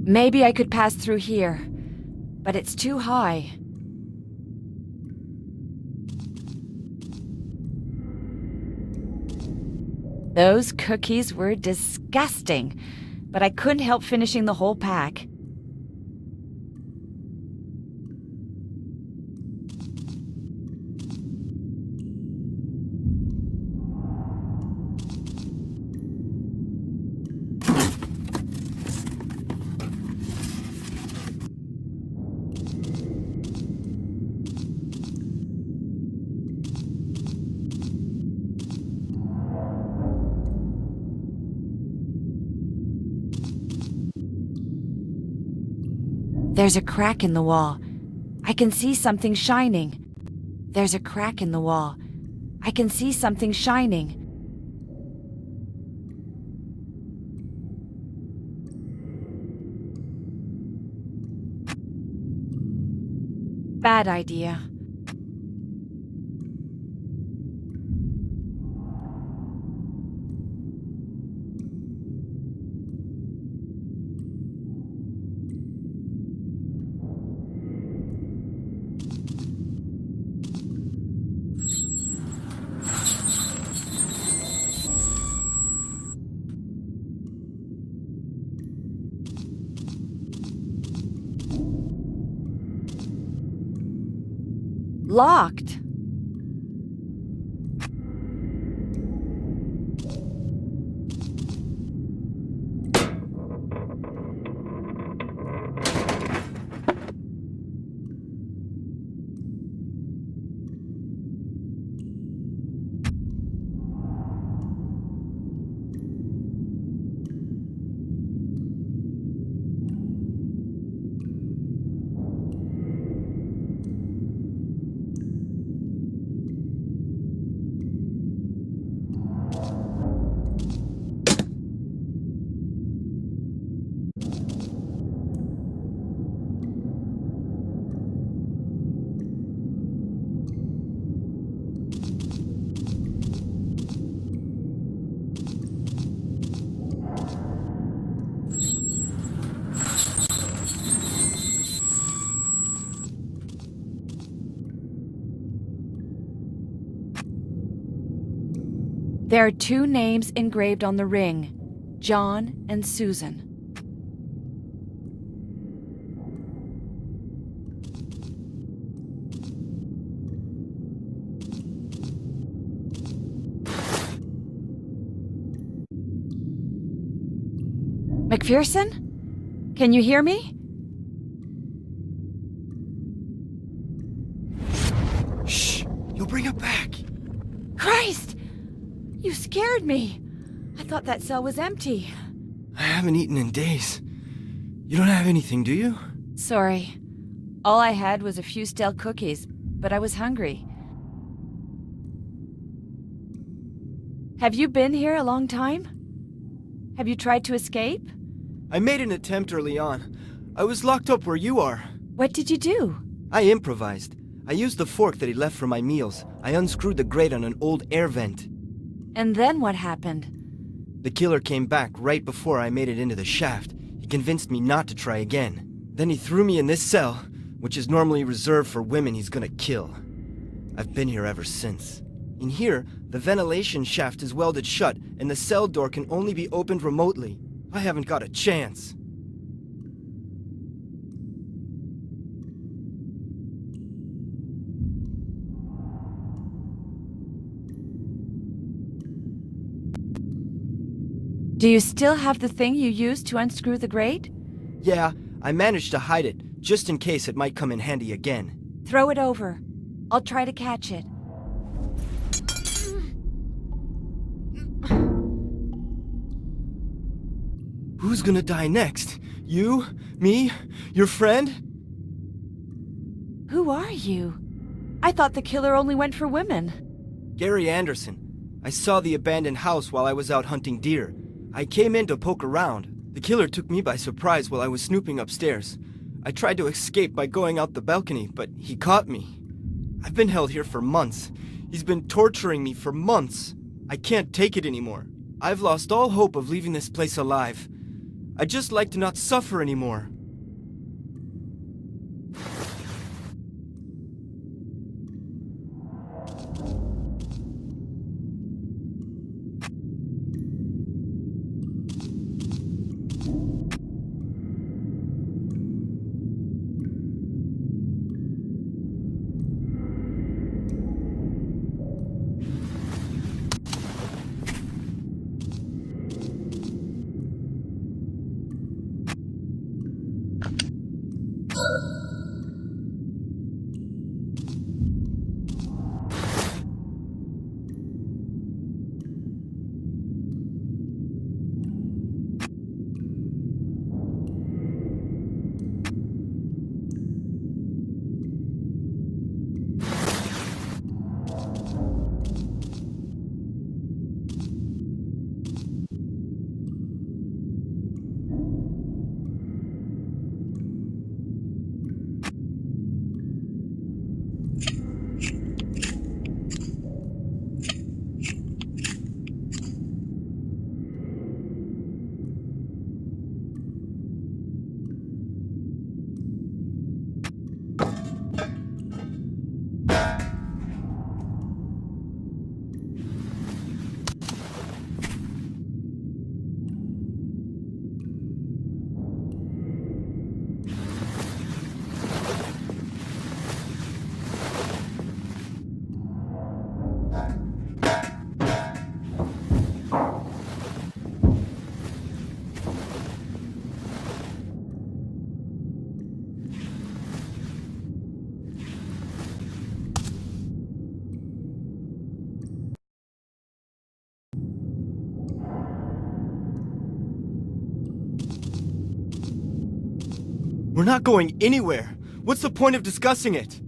Maybe I could pass through here, but it's too high. Those cookies were disgusting, but I couldn't help finishing the whole pack. There's a crack in the wall. I can see something shining. There's a crack in the wall. I can see something shining. Bad idea. Locked. There are two names engraved on the ring, John and Susan. McPherson? Can you hear me? Shh! You'll bring it back! Christ! You scared me. I thought that cell was empty. I haven't eaten in days. You don't have anything, do you? Sorry. All I had was a few stale cookies, but I was hungry. Have you been here a long time? Have you tried to escape? I made an attempt early on. I was locked up where you are. What did you do? I improvised. I used the fork that he left for my meals. I unscrewed the grate on an old air vent. And then what happened? The killer came back right before I made it into the shaft. He convinced me not to try again. Then he threw me in this cell, which is normally reserved for women he's gonna kill. I've been here ever since. In here, the ventilation shaft is welded shut, and the cell door can only be opened remotely. I haven't got a chance. Do you still have the thing you used to unscrew the grate? Yeah, I managed to hide it, just in case it might come in handy again. Throw it over. I'll try to catch it. Who's gonna die next? You? Me? Your friend? Who are you? I thought the killer only went for women. Gary Anderson. I saw the abandoned house while I was out hunting deer. I came in to poke around. The killer took me by surprise while I was snooping upstairs. I tried to escape by going out the balcony, but he caught me. I've been held here for months. He's been torturing me for months. I can't take it anymore. I've lost all hope of leaving this place alive. I'd just like to not suffer anymore. We're not going anywhere. What's the point of discussing it?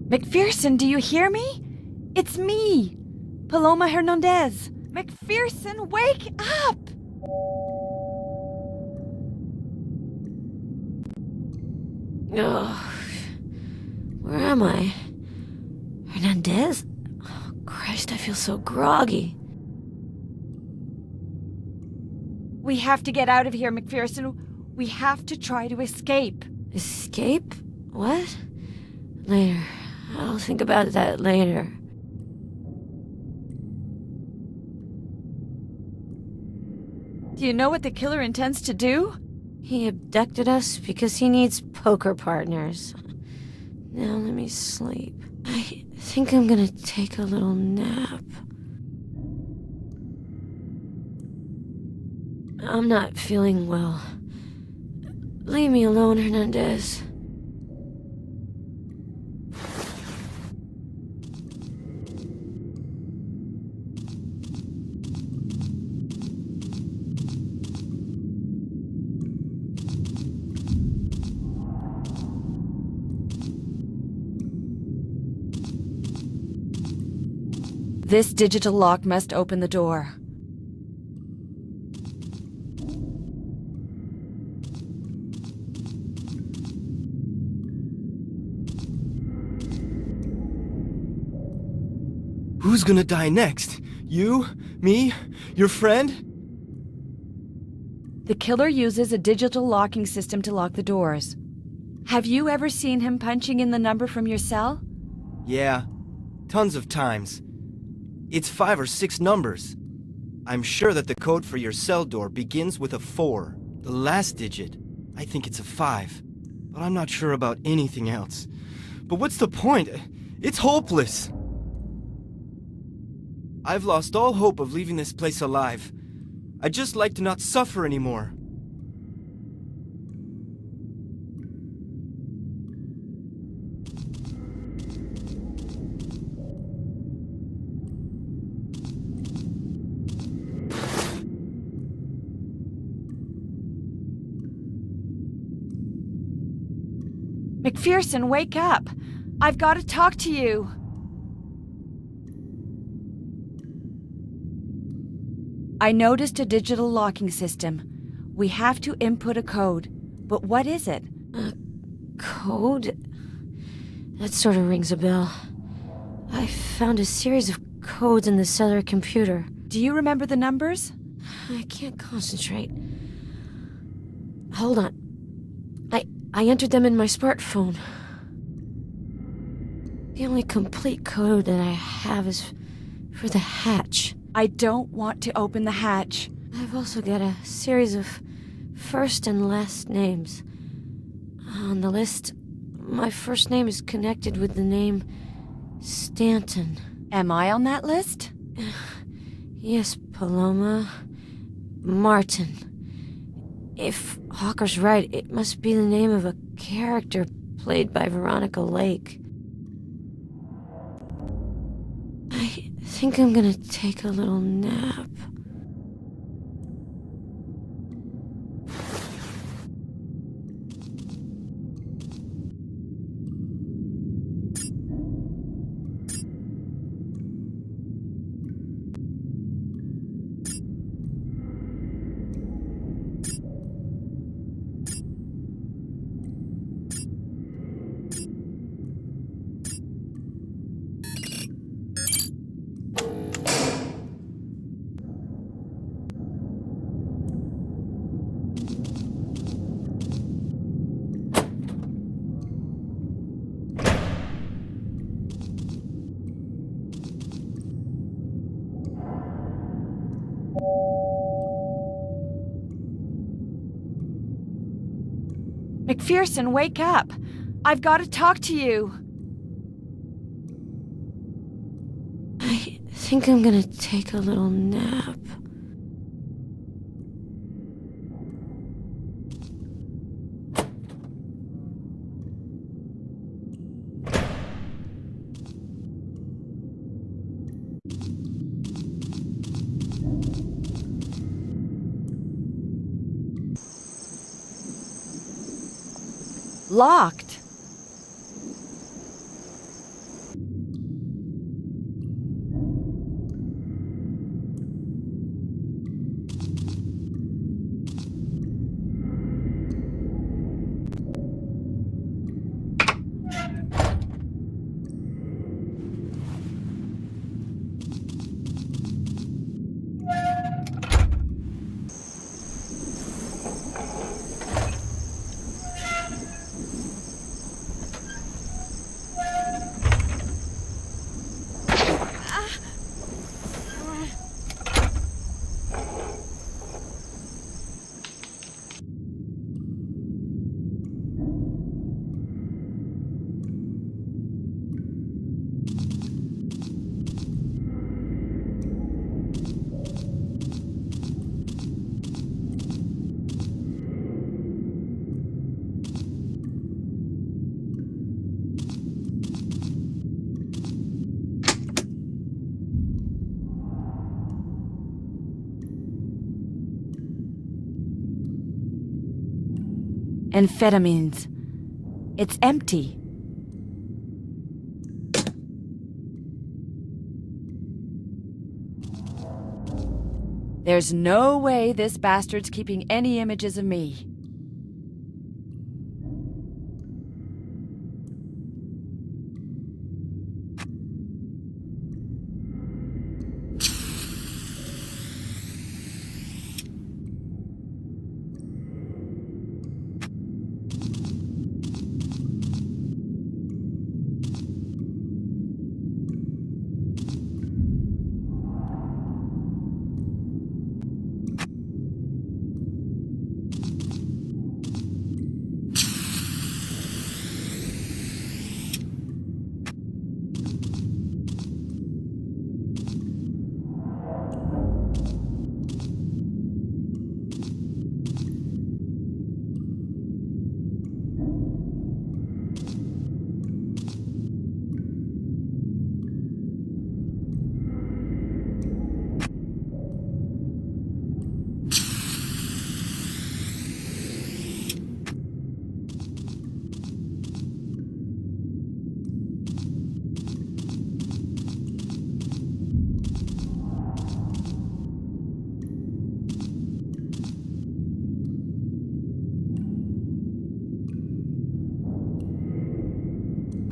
McPherson, do you hear me? It's me, Paloma Hernandez. McPherson, wake up! Oh, where am I? Hernandez? Oh, Christ, I feel so groggy. We have to get out of here, McPherson. We have to try to escape. Escape? What? Later. I'll think about that later. Do you know what the killer intends to do? He abducted us because he needs poker partners. Now let me sleep. I think I'm gonna take a little nap. I'm not feeling well. Leave me alone, Hernandez. This digital lock must open the door. Who's gonna die next? You? Me? Your friend? The killer uses a digital locking system to lock the doors. Have you ever seen him punching in the number from your cell? Yeah, tons of times. It's 5 or 6 numbers. I'm sure that the code for your cell door begins with a 4. The last digit, I think it's a 5. But I'm not sure about anything else. But what's the point? It's hopeless. I've lost all hope of leaving this place alive. I'd just like to not suffer anymore. McPherson, wake up! I've got to talk to you! I noticed a digital locking system. We have to input a code. But what is it? Code? That sort of rings a bell. I found a series of codes in the cellar computer. Do you remember the numbers? I can't concentrate. Hold on. I entered them in my smartphone. The only complete code that I have is for the hatch. I don't want to open the hatch. I've also got a series of first and last names. On the list, my first name is connected with the name Stanton. Am I on that list? Yes, Paloma. Martin. If Hawker's right, it must be the name of a character played by Veronica Lake. I think I'm gonna take a little nap. McPherson, wake up! I've got to talk to you! I think I'm gonna take a little nap. Locked. Amphetamines. It's empty. There's no way this bastard's keeping any images of me.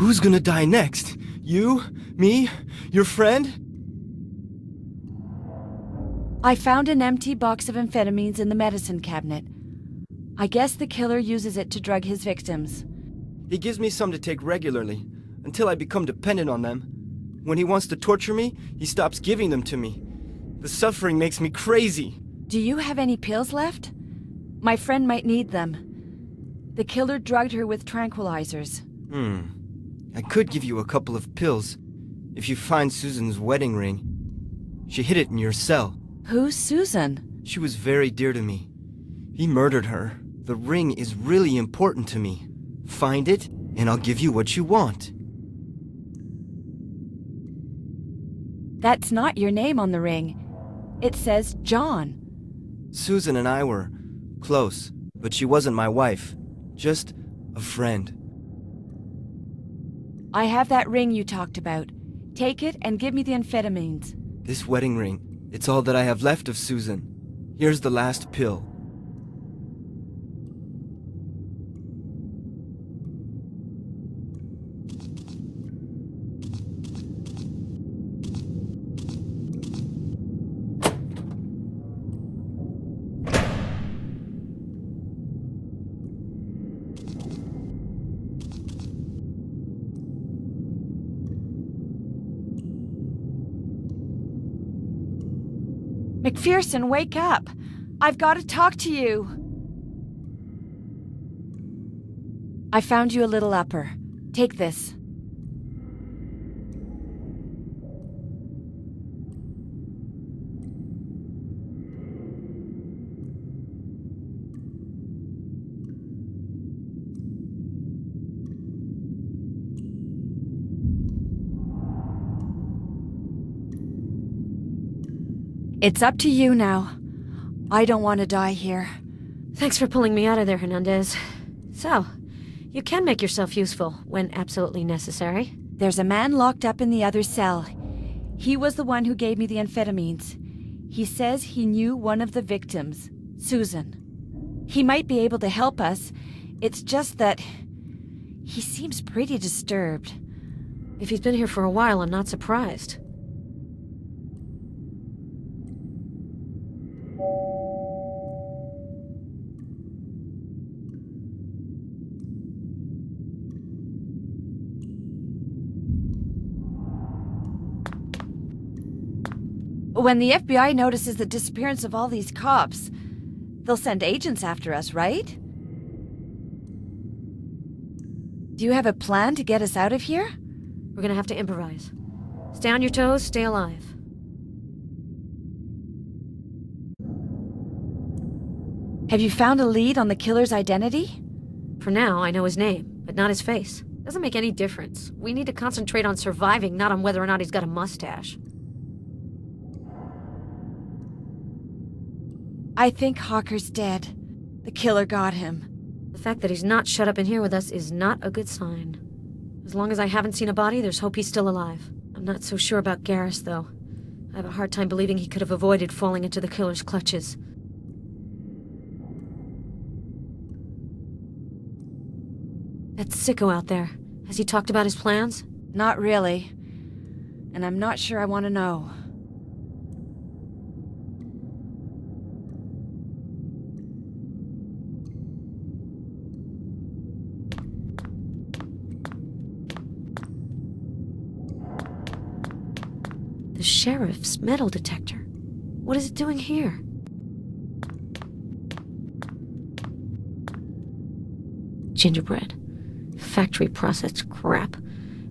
Who's gonna die next? You? Me? Your friend? I found an empty box of amphetamines in the medicine cabinet. I guess the killer uses it to drug his victims. He gives me some to take regularly, until I become dependent on them. When he wants to torture me, he stops giving them to me. The suffering makes me crazy. Do you have any pills left? My friend might need them. The killer drugged her with tranquilizers. I could give you a couple of pills, if you find Susan's wedding ring. She hid it in your cell. Who's Susan? She was very dear to me. He murdered her. The ring is really important to me. Find it, and I'll give you what you want. That's not your name on the ring. It says John. Susan and I were close, but she wasn't my wife. Just a friend. I have that ring you talked about. Take it and give me the amphetamines. This wedding ring, it's all that I have left of Susan. Here's the last pill. McPherson, wake up! I've got to talk to you! I found you a little upper. Take this. It's up to you now. I don't want to die here. Thanks for pulling me out of there, Hernandez. So, you can make yourself useful when absolutely necessary. There's a man locked up in the other cell. He was the one who gave me the amphetamines. He says he knew one of the victims, Susan. He might be able to help us. It's just that he seems pretty disturbed. If he's been here for a while, I'm not surprised. When the FBI notices the disappearance of all these cops, they'll send agents after us, right? Do you have a plan to get us out of here? We're gonna have to improvise. Stay on your toes, stay alive. Have you found a lead on the killer's identity? For now, I know his name, but not his face. Doesn't make any difference. We need to concentrate on surviving, not on whether or not he's got a mustache. I think Hawker's dead. The killer got him. The fact that he's not shut up in here with us is not a good sign. As long as I haven't seen a body, there's hope he's still alive. I'm not so sure about Garrus, though. I have a hard time believing he could have avoided falling into the killer's clutches. That sicko out there, has he talked about his plans? Not really. And I'm not sure I want to know. The sheriff's metal detector. What is it doing here? Gingerbread. Factory processed crap.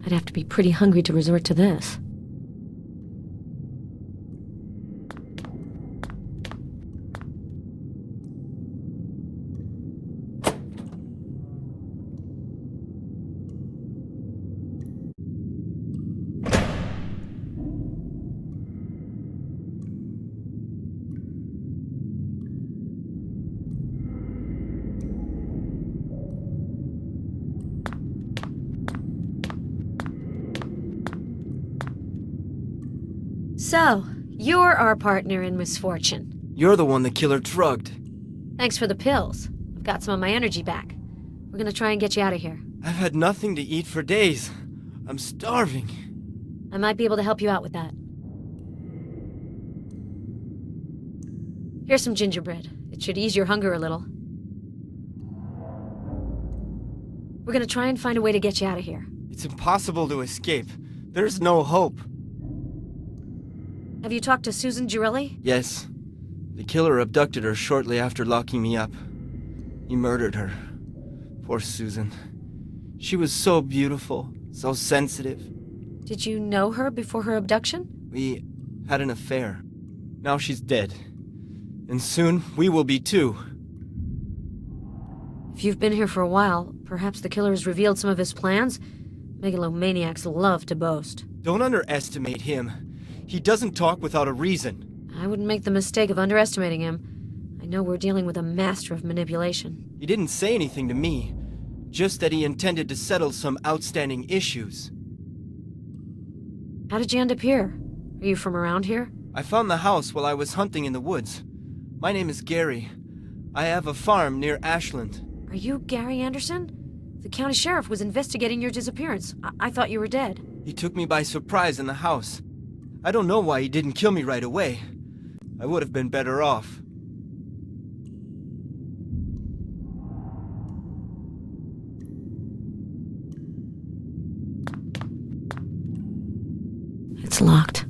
I'd have to be pretty hungry to resort to this. So, you're our partner in misfortune. You're the one the killer drugged. Thanks for the pills. I've got some of my energy back. We're gonna try and get you out of here. I've had nothing to eat for days. I'm starving. I might be able to help you out with that. Here's some gingerbread. It should ease your hunger a little. We're gonna try and find a way to get you out of here. It's impossible to escape. There's no hope. Have you talked to Susan Girelli? Yes. The killer abducted her shortly after locking me up. He murdered her. Poor Susan. She was so beautiful, so sensitive. Did you know her before her abduction? We had an affair. Now she's dead. And soon, we will be too. If you've been here for a while, perhaps the killer has revealed some of his plans? Megalomaniacs love to boast. Don't underestimate him. He doesn't talk without a reason. I wouldn't make the mistake of underestimating him. I know we're dealing with a master of manipulation. He didn't say anything to me. Just that he intended to settle some outstanding issues. How did you end up here? Are you from around here? I found the house while I was hunting in the woods. My name is Gary. I have a farm near Ashland. Are you Gary Anderson? The county sheriff was investigating your disappearance. I thought you were dead. He took me by surprise in the house. I don't know why he didn't kill me right away. I would have been better off. It's locked.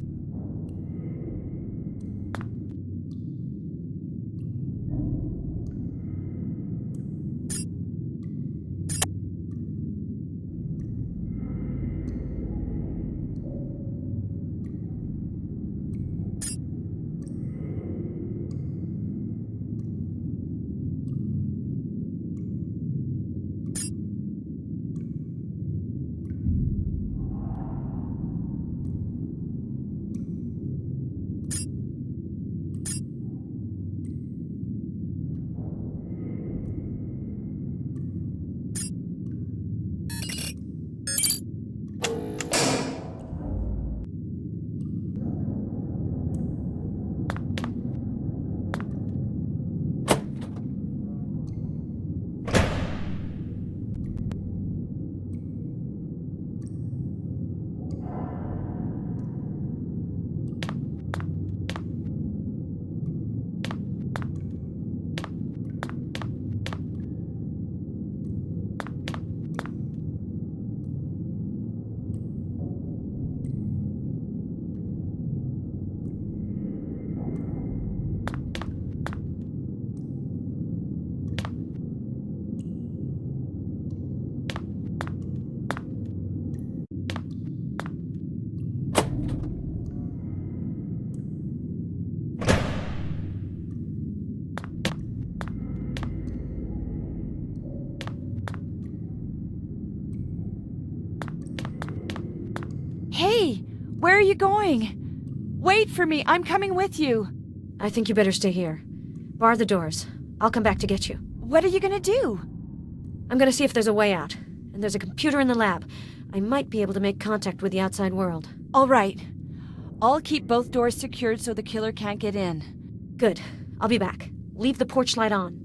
Hey, where are you going? Wait for me, I'm coming with you. I think you better stay here. Bar the doors. I'll come back to get you. What are you gonna do? I'm gonna see if there's a way out. And there's a computer in the lab. I might be able to make contact with the outside world. All right. I'll keep both doors secured so the killer can't get in. Good. I'll be back. Leave the porch light on.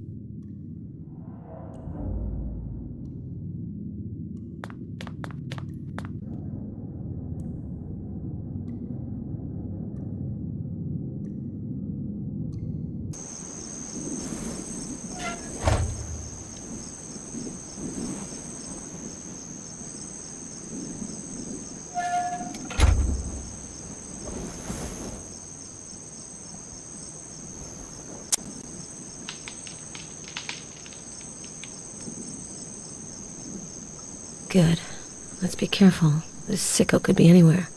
Good. Let's be careful. This sicko could be anywhere.